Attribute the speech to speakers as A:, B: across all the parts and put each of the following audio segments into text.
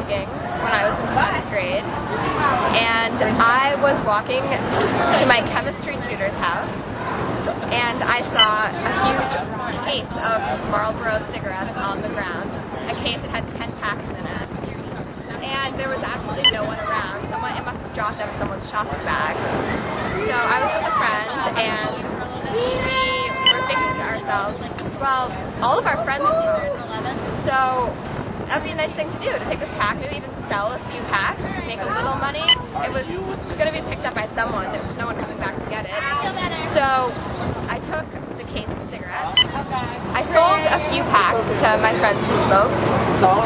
A: smoking when I was in 7th grade, and I was walking to my chemistry tutor's house, and I saw a huge case of Marlboro cigarettes on the ground, a case that had 10 packs in it, and there was absolutely no one around. It must have dropped out of someone's shopping bag. So I was with a friend, and we were thinking to ourselves, well, all of our friends smoke, so that would be a nice thing to do, to take this pack, maybe even sell a few packs, make a little money. It was going to be picked up by someone. There was no one coming back to get it. So I took the case of cigarettes. I sold a few packs to my friends who smoked,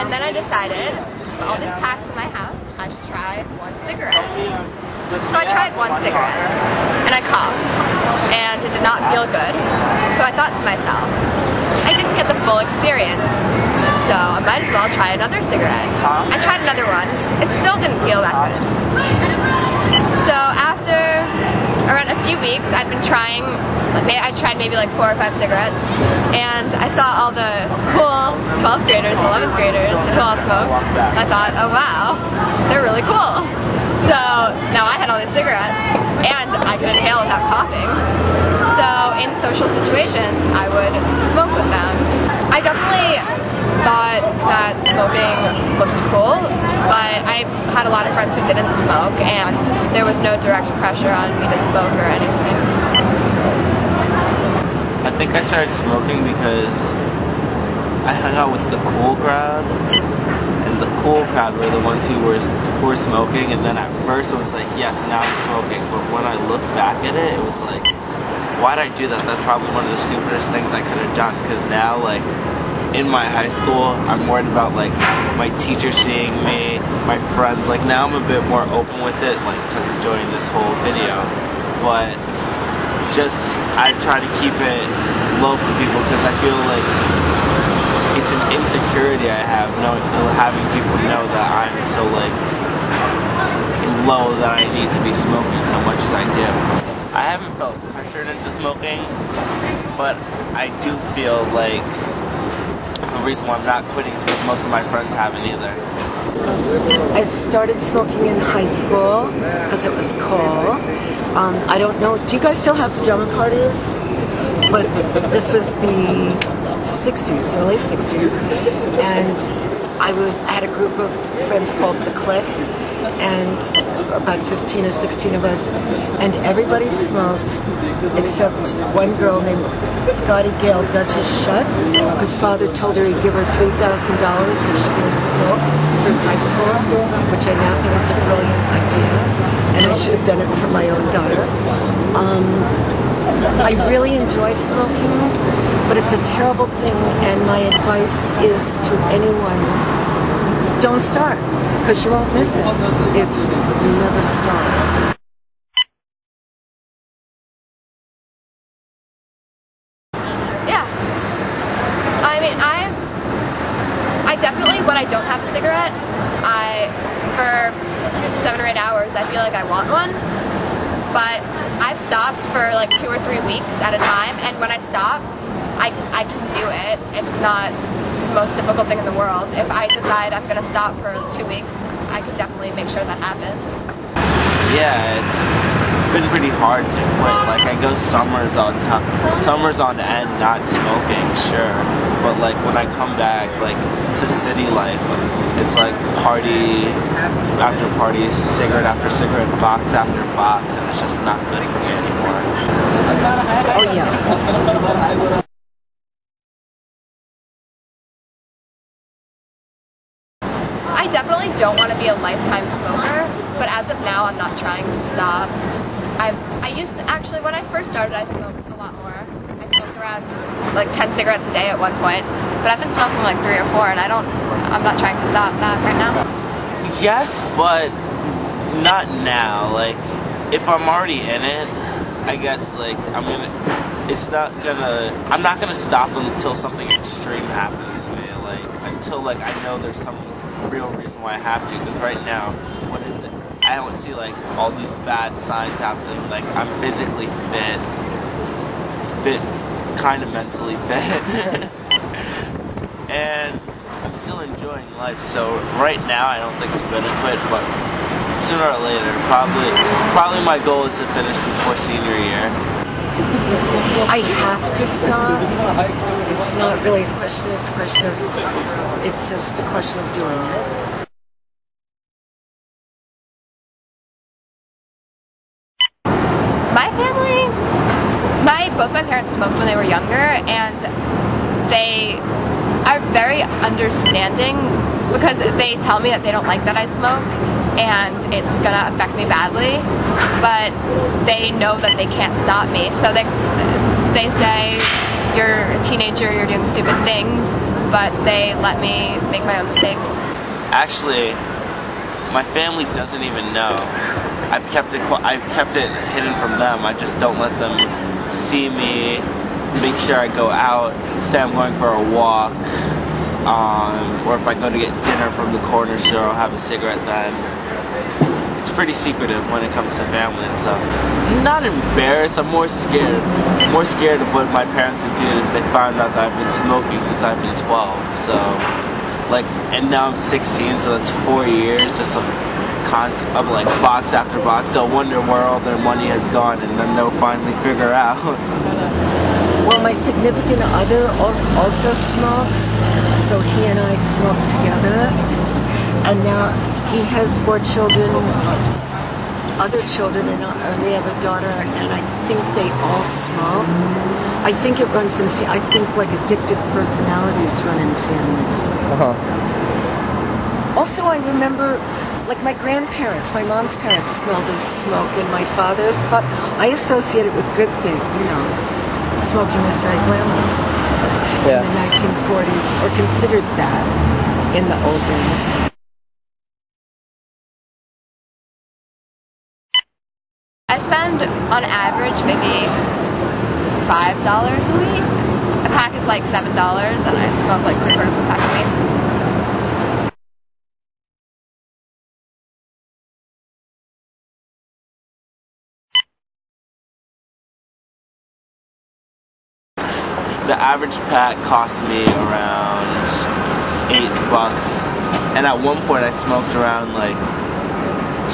A: and then I decided, with all these packs in my house, I should try one cigarette. So I tried one cigarette, and I coughed, and it did not feel good. So I thought to myself, I didn't get the full experience, so I might as well try another cigarette. I tried another one. It still didn't feel that good. So after around a few weeks, I'd been trying, I tried maybe like 4 or 5 cigarettes, and I saw all the cool 12th graders and 11th graders who all smoked, and I thought, oh wow, they're really cool. So now I had all these cigarettes, and I could inhale without coughing. So in social situations, I would smoke with them. I definitely thought that smoking looked cool, but I had a lot of friends who didn't smoke, and there was no direct pressure on me to smoke or anything.
B: I think I started smoking because I hung out with the cool crowd, and the cool crowd were the ones who were smoking, and then at first it was like, yes, now I'm smoking, but when I look back at it, it was like, why'd I do that? That's probably one of the stupidest things I could have done, because now, like, in my high school, I'm worried about, like, my teacher seeing me, my friends. Like, now I'm a bit more open with it, like, because I'm doing this whole video, but just, I try to keep it low for people, because I feel like it's an insecurity I have, having people know that I'm so, like, low that I need to be smoking so much as I do. I haven't felt pressured into smoking, but I do feel like the reason why I'm not quitting is because most of my friends haven't either.
C: I started smoking in high school because it was cool. I don't know, do you guys still have pajama parties? But this was the 60s, early 60s, and I had a group of friends called The Clique, and about 15 or 16 of us, and everybody smoked except one girl named Scotty Gale Duchess Shutt, whose father told her he'd give her $3,000 if she didn't smoke through high school, which I now think is a brilliant idea, and I should have done it for my own daughter. I really enjoy smoking, but it's a terrible thing, and my advice is to anyone, don't start, because you won't miss it if you never start.
A: Yeah. I mean, I definitely, when I don't have a cigarette, for 7 or 8 hours, I feel like I want one. But I've stopped for like 2 or 3 weeks at a time, and when I stop, I can do it. It's not the most difficult thing in the world. If I decide I'm going to stop for 2 weeks, I can definitely make sure that happens.
B: Yeah, it's been pretty hard to quit. Like, I go summers on end not smoking, sure, but like when I come back, like, to city life, it's like party after party, cigarette after cigarette, box after box, and it's just not good for me anymore.
C: Oh yeah.
A: I definitely don't want to be a lifetime smoker, but as of now, I'm not trying to stop. I used to, actually, when I first started, I smoked a lot more. I smoked around like 10 cigarettes a day at one point, but I've been smoking like 3 or 4, and I'm not trying to stop that right now.
B: Yes, but not now. Like, if I'm already in it, I guess, like, I'm not gonna stop until something extreme happens to me, like, until, like, I know there's some real reason why I have to, because right now, what is it? I don't see, like, all these bad signs happening. Like, I'm physically fit, kind of mentally fit, and I'm I'm still enjoying life, so right now I don't think I'm gonna quit, but sooner or later, probably my goal is to finish before senior year.
C: I have to stop. It's not really a question, it's just a question of doing it.
A: My family, both my parents smoked when they were younger, and they are very understanding because they tell me that they don't like that I smoke and it's gonna affect me badly, but they know that they can't stop me, so they say, you're a teenager, you're doing stupid things, but they let me make my own mistakes.
B: Actually, my family doesn't even know. I've kept it hidden from them. I just don't let them see me, make sure I go out, say I'm going for a walk, or if I go to get dinner from the corner store, I'll have a cigarette then. It's pretty secretive when it comes to family and stuff. I'm not embarrassed, I'm more scared. More scared of what my parents would do if they found out that I've been smoking since I've been 12. So, and now I'm 16, so that's 4 years just of like box after box. They'll wonder where all their money has gone, and then they'll finally figure out.
C: Well, my significant other also smokes, so he and I smoke together, and now he has 4 children, other children, and we have a daughter, and I think they all smoke. I think it runs in, I think like addictive personalities run in families. Also, I remember, like my grandparents, my mom's parents smelled of smoke, and my father's, I associate it with good things, you know. Smoking was very glamorous in the 1940s, or considered that in the old days.
A: I spend, on average, maybe $5 a week. A pack is like $7, and I smoke like 3/4 of a pack a week.
B: The average pack cost me around $8, and at one point I smoked around like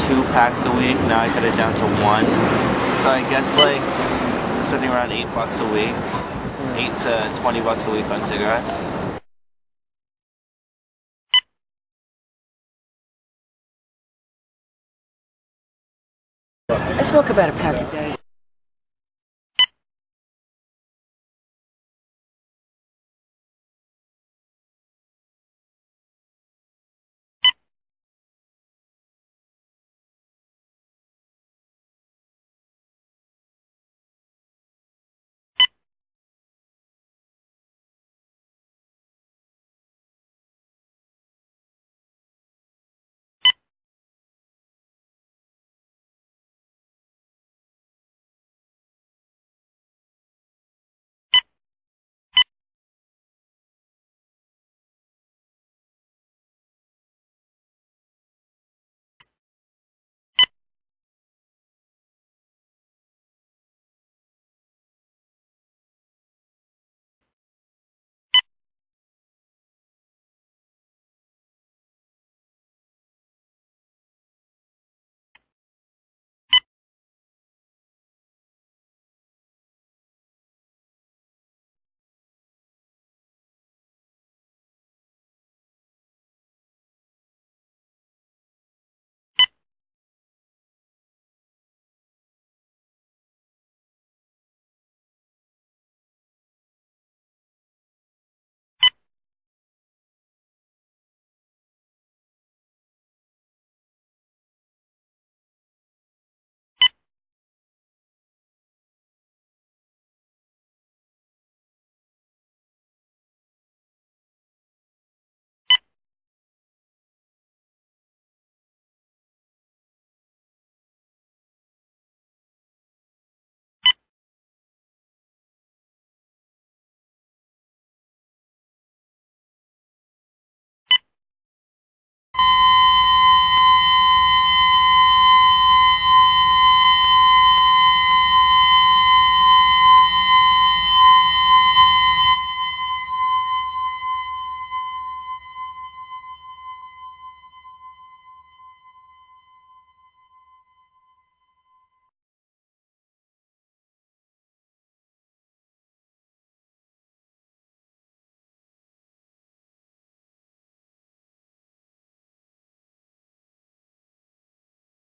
B: 2 packs a week. Now I cut it down to 1, so I guess like I'm spending around $8 a week, $8 to $20 a week on cigarettes.
C: I smoke about a pack a day.